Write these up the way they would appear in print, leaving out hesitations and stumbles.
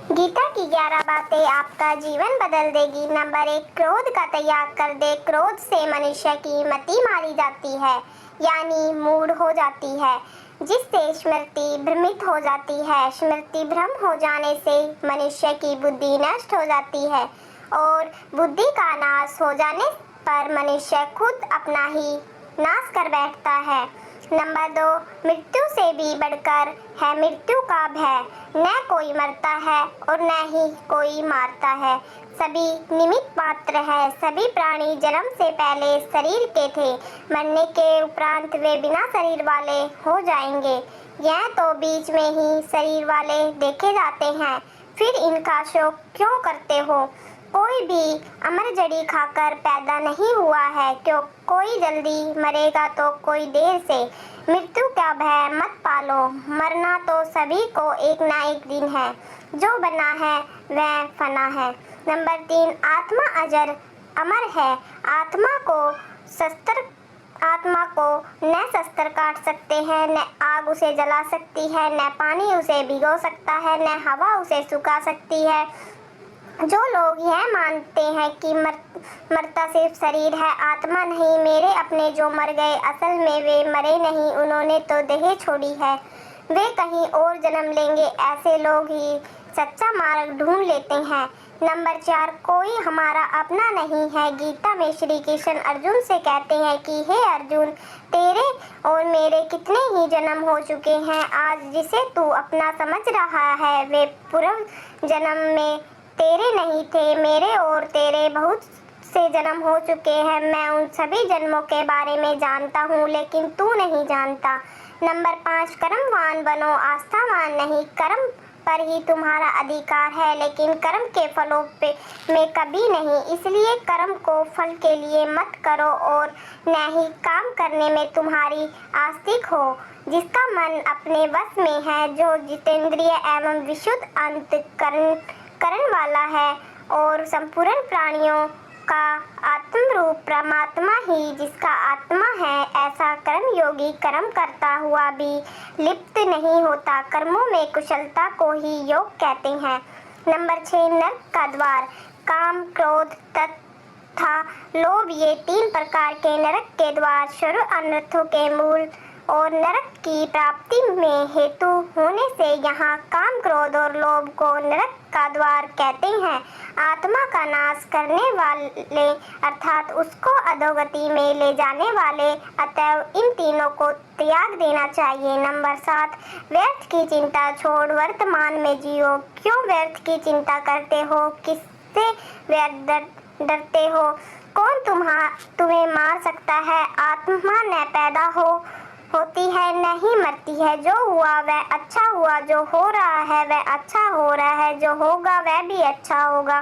गीता की 11 बातें आपका जीवन बदल देगी। नंबर 1, क्रोध का त्याग कर दे। क्रोध से मनुष्य की मति मारी जाती है, यानी मूड हो जाती है, जिससे स्मृति भ्रमित हो जाती है। स्मृति भ्रम हो जाने से मनुष्य की बुद्धि नष्ट हो जाती है और बुद्धि का नाश हो जाने पर मनुष्य खुद अपना ही नाश कर बैठता है। नंबर 2, मृत्यु से भी बढ़कर है मृत्यु का भय। न कोई मरता है और न ही कोई मारता है, सभी निमित्त मात्र है। सभी प्राणी जन्म से पहले शरीर के थे, मरने के उपरांत वे बिना शरीर वाले हो जाएंगे। यह तो बीच में ही शरीर वाले देखे जाते हैं, फिर इनका शोक क्यों करते हो? कोई भी अमर जड़ी खाकर पैदा नहीं हुआ है, क्यों कोई जल्दी मरेगा तो कोई देर से। मृत्यु का भय मत पालो, मरना तो सभी को एक ना एक दिन है। जो बना है वह फना है। नंबर 3, आत्मा अजर अमर है। आत्मा को न शस्त्र काट सकते हैं, न आग उसे जला सकती है, न पानी उसे भिगो सकता है, न हवा उसे सुखा सकती है। जो लोग यह मानते हैं कि मरता सिर्फ शरीर है, आत्मा नहीं, मेरे अपने जो मर गए असल में वे मरे नहीं, उन्होंने तो देह छोड़ी है, वे कहीं और जन्म लेंगे। ऐसे लोग ही सच्चा मार्ग ढूंढ लेते हैं। नंबर 4, कोई हमारा अपना नहीं है। गीता में श्री कृष्ण अर्जुन से कहते हैं कि हे अर्जुन, तेरे और मेरे कितने ही जन्म हो चुके हैं। आज जिसे तू अपना समझ रहा है वे पूर्व जन्म में तेरे नहीं थे। मेरे और तेरे बहुत से जन्म हो चुके हैं। मैं उन सभी जन्मों के बारे में जानता हूँ, लेकिन तू नहीं जानता। नंबर 5, कर्मवान बनो, आस्थावान नहीं। कर्म पर ही तुम्हारा अधिकार है, लेकिन कर्म के फलों में कभी नहीं। इसलिए कर्म को फल के लिए मत करो और न ही काम करने में तुम्हारी आस्तिक हो। जिसका मन अपने वश में है, जो जितेंद्रिय एवं विशुद्ध अंतःकरण वाला है और संपूर्ण प्राणियों का आत्म रूप परमात्मा ही जिसका आत्मा है, ऐसा कर्मयोगी कर्म करता हुआ भी लिप्त नहीं होता। कर्मों में कुशलता को ही योग कहते हैं। नंबर 6, नरक का द्वार। काम, क्रोध तथा लोभ, ये 3 प्रकार के नरक के द्वार सर्व अनर्थों के मूल और नरक की प्राप्ति में हेतु होने से यहाँ काम, क्रोध और लोभ को नरक का द्वार कहते हैं। आत्मा का नाश करने वाले अर्थात उसको अधोगति में ले जाने वाले, अतएव इन तीनों को त्याग देना चाहिए। नंबर 7, व्यर्थ की चिंता छोड़ वर्तमान में जियो। क्यों व्यर्थ की चिंता करते हो? किससे व्यर्थ डरते हो? कौन तुम्हें मार सकता है? आत्मा न पैदा होती है न ही मरती है। जो हुआ वह अच्छा हुआ, जो हो रहा है वह अच्छा हो रहा है, जो होगा वह भी अच्छा होगा।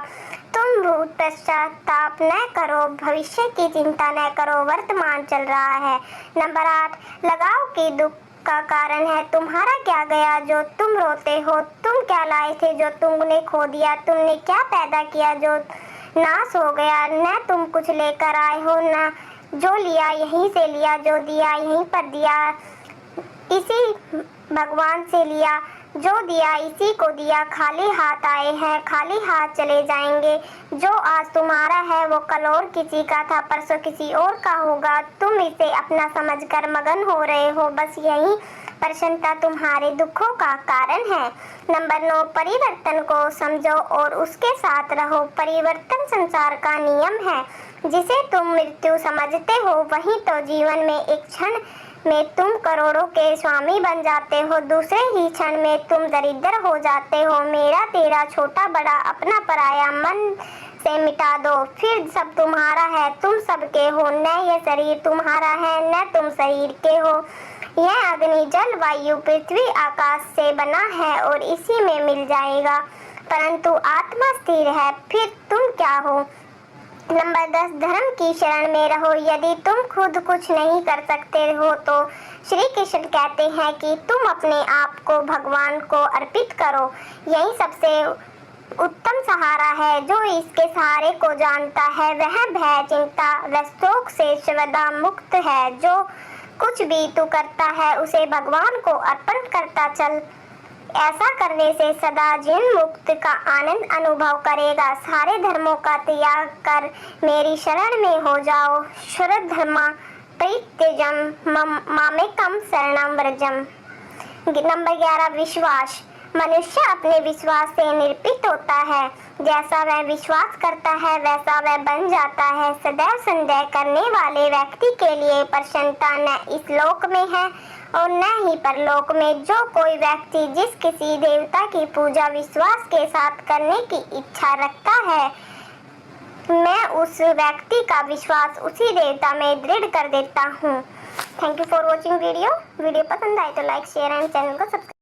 तुम भूत पश्चाताप न करो, भविष्य की चिंता न करो, वर्तमान चल रहा है। नंबर 8, लगाव की दुख का कारण है तुम्हारा क्या गया जो तुम रोते हो? तुम क्या लाए थे जो तुमने खो दिया? तुमने क्या पैदा किया जो नाश हो गया? न तुम कुछ लेकर आए हो, न जो लिया यहीं से लिया, जो दिया यहीं पर दिया, इसी भगवान से लिया, जो दिया इसी को दिया। खाली हाथ आए हैं, खाली हाथ चले जाएंगे। जो आज तुम्हारा है वो कल और किसी का था, परसों किसी और का होगा। तुम इसे अपना समझकर मगन हो रहे हो, बस यही प्रसन्नता तुम्हारे दुखों का कारण है। नंबर 9, परिवर्तन को समझो और उसके साथ रहो। परिवर्तन संसार का नियम है। जिसे तुम मृत्यु समझते हो वही तो जीवन में एक क्षण में तुम करोड़ों के स्वामी बन जाते हो, दूसरे ही क्षण में तुम दरिद्र हो जाते हो। मेरा तेरा, छोटा बड़ा, अपना पराया मन से मिटा दो, फिर सब तुम्हारा है, तुम सबके हो। न ये शरीर तुम्हारा है न तुम शरीर के हो। यह अग्नि, जल, वायु, पृथ्वी, आकाश से बना है और इसी में मिल जाएगा, परंतु आत्मा स्थिर है, फिर तुम क्या हो? नंबर 10, धर्म की शरण में रहो। यदि तुम खुद कुछ नहीं कर सकते हो तो श्री कृष्ण कहते हैं कि तुम अपने आप को भगवान को अर्पित करो। यही सबसे उत्तम सहारा है। जो इसके सहारे को जानता है वह भय, चिंता व शोक से सर्वदा मुक्त है। जो कुछ भी तू करता है उसे भगवान को अर्पण करता चल। ऐसा करने से सदा जीवन मुक्त का आनंद अनुभव करेगा। सारे धर्मों का त्याग कर मेरी शरण में हो जाओ। श्रद्धर्मा परित्यजम मामेकम शरणम व्रजम। नंबर 11, विश्वास। मनुष्य अपने विश्वास से निर्मित होता है। जैसा वह विश्वास करता है वैसा वह बन जाता है। सदैव संदेह करने वाले व्यक्ति के लिए प्रसन्नता न इस लोक में है और न ही परलोक में। जो कोई व्यक्ति जिस किसी देवता की पूजा विश्वास के साथ करने की इच्छा रखता है, मैं उस व्यक्ति का विश्वास उसी देवता में दृढ़ कर देता हूँ। Thank you for watching video पसंद आए तो लाइक शेयर एंड चैनल को सब्सक्राइब।